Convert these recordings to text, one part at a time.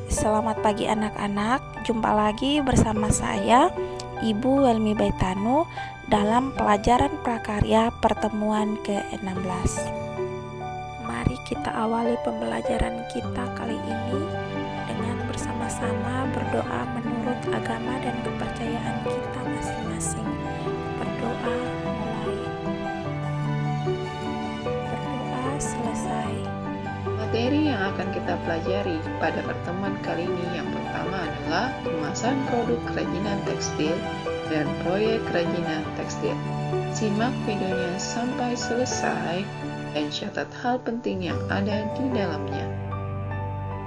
Selamat pagi anak-anak. Jumpa lagi bersama saya, Ibu Welmi Baitanu, dalam pelajaran prakarya pertemuan ke-16. Mari kita awali pembelajaran kita kali ini dengan bersama-sama berdoa menurut agama dan kepercayaan kita masing-masing. Berdoa mulai. Berdoa selesai. Materi yang akan kita pelajari pada pertemuan kali ini yang pertama adalah kemasan produk kerajinan tekstil dan proyek kerajinan tekstil. Simak videonya sampai selesai dan catat hal penting yang ada di dalamnya.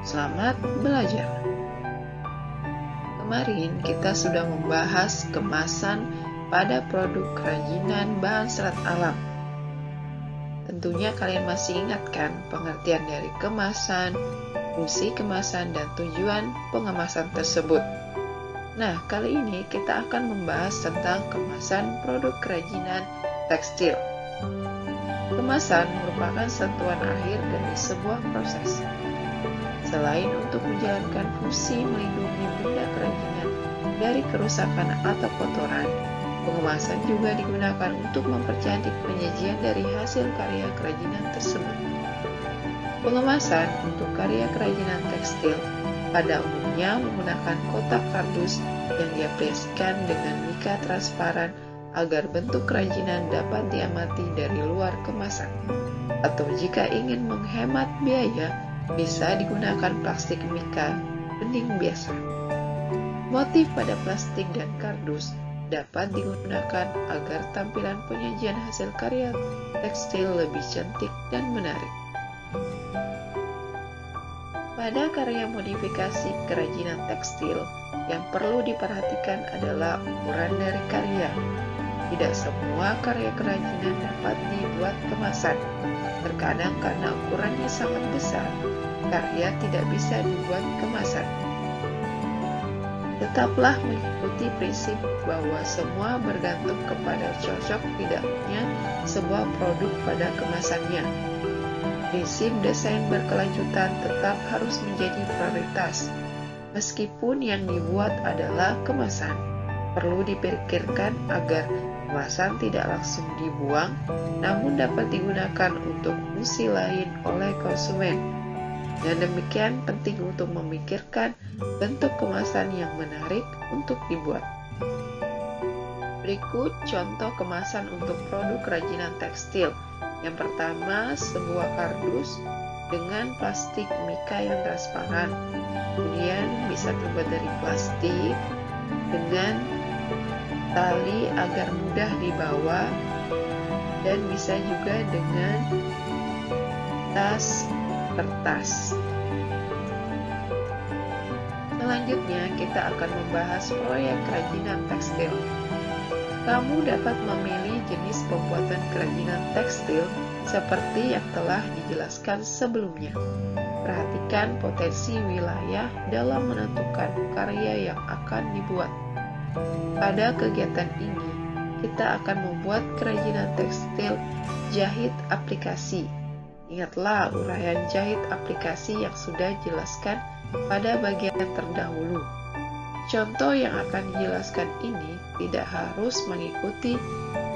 Selamat belajar. Kemarin kita sudah membahas kemasan pada produk kerajinan bahan serat alam. Tentunya kalian masih ingat kan pengertian dari kemasan, fungsi kemasan, dan tujuan pengemasan tersebut. Nah, kali ini kita akan membahas tentang kemasan produk kerajinan tekstil. Kemasan merupakan sentuhan akhir dari sebuah proses. Selain untuk menjalankan fungsi melindungi benda kerajinan dari kerusakan atau kotoran, pengemasan juga digunakan untuk mempercantik penyajian dari hasil karya kerajinan tersebut. Pengemasan untuk karya kerajinan tekstil pada umumnya menggunakan kotak kardus yang diaplikasikan dengan mika transparan agar bentuk kerajinan dapat diamati dari luar kemasan. Atau jika ingin menghemat biaya, bisa digunakan plastik mika bening biasa. Motif pada plastik dan kardus dapat digunakan agar tampilan penyajian hasil karya tekstil lebih cantik dan menarik. Pada karya modifikasi kerajinan tekstil, yang perlu diperhatikan adalah ukuran dari karya. Tidak semua karya kerajinan dapat dibuat kemasan. Terkadang karena ukurannya sangat besar, karya tidak bisa dibuat kemasan. Tetaplah mengikuti prinsip bahwa semua bergantung kepada cocok tidaknya sebuah produk pada kemasannya. Prinsip desain berkelanjutan tetap harus menjadi prioritas. Meskipun yang dibuat adalah kemasan, perlu dipikirkan agar kemasan tidak langsung dibuang, namun dapat digunakan untuk fungsi lain oleh konsumen. Dan demikian penting untuk memikirkan bentuk kemasan yang menarik untuk dibuat. Berikut contoh kemasan untuk produk kerajinan tekstil. Yang pertama, sebuah kardus dengan plastik mika yang transparan. Kemudian bisa terbuat dari plastik dengan tali agar mudah dibawa, dan bisa juga dengan tas kertas. Selanjutnya kita akan membahas proyek kerajinan tekstil. Kamu dapat memilih jenis pembuatan kerajinan tekstil seperti yang telah dijelaskan sebelumnya. Perhatikan potensi wilayah dalam menentukan karya yang akan dibuat. Pada kegiatan ini, kita akan membuat kerajinan tekstil jahit aplikasi. Ingatlah uraian jahit aplikasi yang sudah dijelaskan pada bagian terdahulu. Contoh yang akan dijelaskan ini tidak harus mengikuti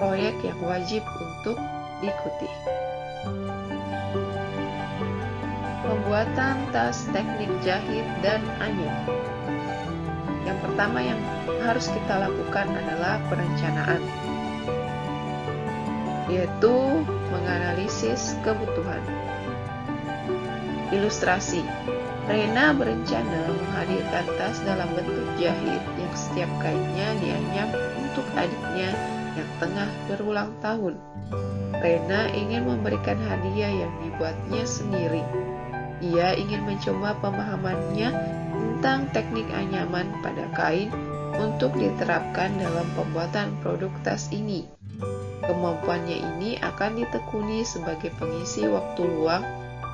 proyek yang wajib untuk diikuti. Pembuatan tas teknik jahit dan anyut. Yang pertama yang harus kita lakukan adalah perencanaan, yaitu menganalisis kebutuhan. Ilustrasi. Rena berencana menghadirkan tas dalam bentuk jahit yang setiap kainnya dianyam untuk adiknya yang tengah berulang tahun. Rena ingin memberikan hadiah yang dibuatnya sendiri. Ia ingin mencoba pemahamannya tentang teknik anyaman pada kain untuk diterapkan dalam pembuatan produk tas ini. Kemampuannya ini akan ditekuni sebagai pengisi waktu luang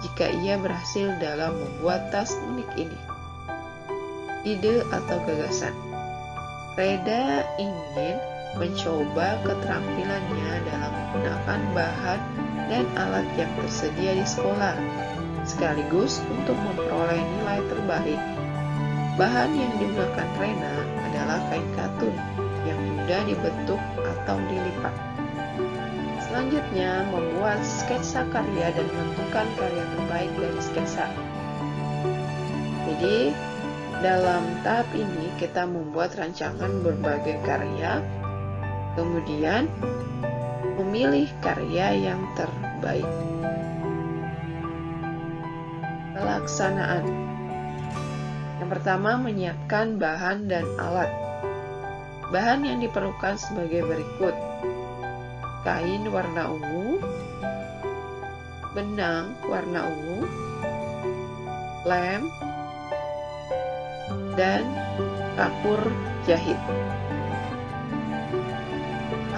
jika ia berhasil dalam membuat tas unik ini. Ide atau gagasan. Reda ingin mencoba keterampilannya dalam menggunakan bahan dan alat yang tersedia di sekolah, sekaligus untuk memperoleh nilai terbaik Bahan yang digunakan Rena adalah kain katun yang mudah dibentuk atau dilipat. Selanjutnya, membuat sketsa karya dan menentukan karya terbaik dari sketsa. Jadi, dalam tahap ini kita membuat rancangan berbagai karya, kemudian memilih karya yang terbaik. Pelaksanaan. Yang pertama, menyiapkan bahan dan alat. Bahan yang diperlukan sebagai berikut: kain warna ungu, benang warna ungu, lem, dan kapur jahit.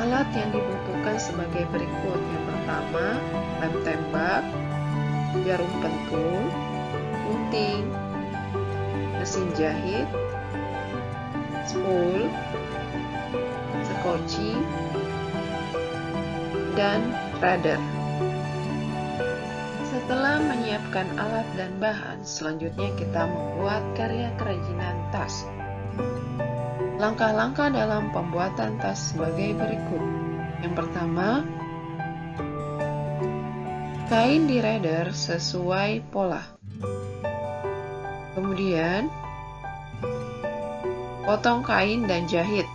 Alat yang dibutuhkan sebagai berikut. Yang pertama, lem tembak, jarum pentul, gunting, mesin jahit, spool, sekoci, dan radar. Setelah menyiapkan alat dan bahan, selanjutnya kita membuat karya kerajinan tas. Langkah-langkah dalam pembuatan tas sebagai berikut. Yang pertama, kain di radar sesuai pola. Kemudian, potong kain dan jahit.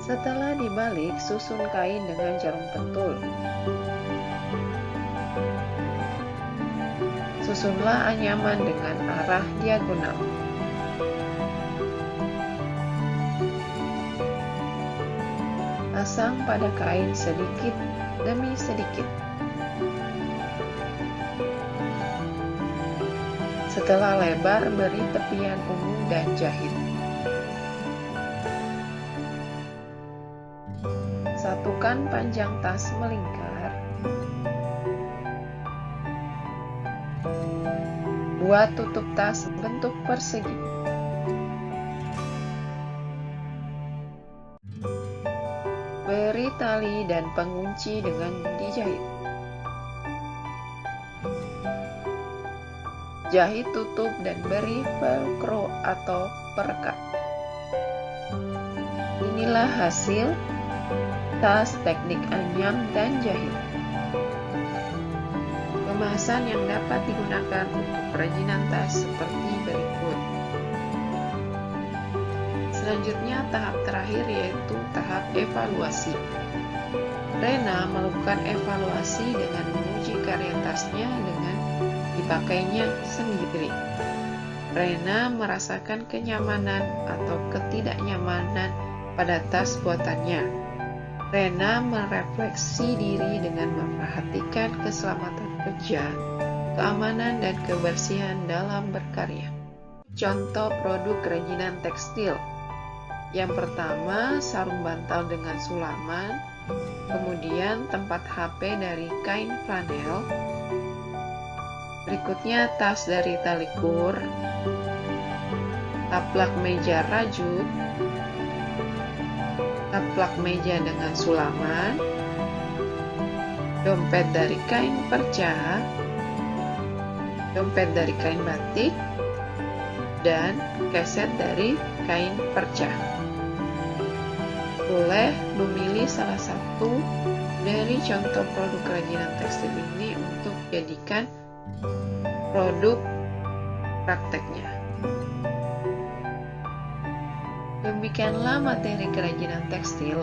Setelah dibalik, susun kain dengan jarum pentul. Susunlah anyaman dengan arah diagonal. Pasang pada kain sedikit demi sedikit. Setelah lebar, beri tepian ungu dan jahit. Satukan panjang tas melingkar. Buat tutup tas bentuk persegi. Beri tali dan pengunci dengan dijahit. Jahit tutup dan beri velcro atau perekat. Inilah hasil tas teknik anyam dan jahit. Kemasan yang dapat digunakan untuk kerajinan tas seperti berikut. Selanjutnya, tahap terakhir yaitu tahap evaluasi. Rena melakukan evaluasi dengan menguji karya tasnya dengan dipakainya sendiri. Rena merasakan kenyamanan atau ketidaknyamanan pada tas buatannya. Rena merefleksi diri dengan memperhatikan keselamatan kerja, keamanan, dan kebersihan dalam berkarya. Contoh produk kerajinan tekstil. Yang pertama, sarung bantal dengan sulaman, kemudian tempat HP dari kain flanel, berikutnya tas dari tali kur, taplak meja rajut, taplak meja dengan sulaman, dompet dari kain perca, dompet dari kain batik, dan keset dari kain perca. Boleh memilih salah satu dari contoh produk kerajinan tekstil ini untuk jadikan produk prakteknya. Demikianlah materi kerajinan tekstil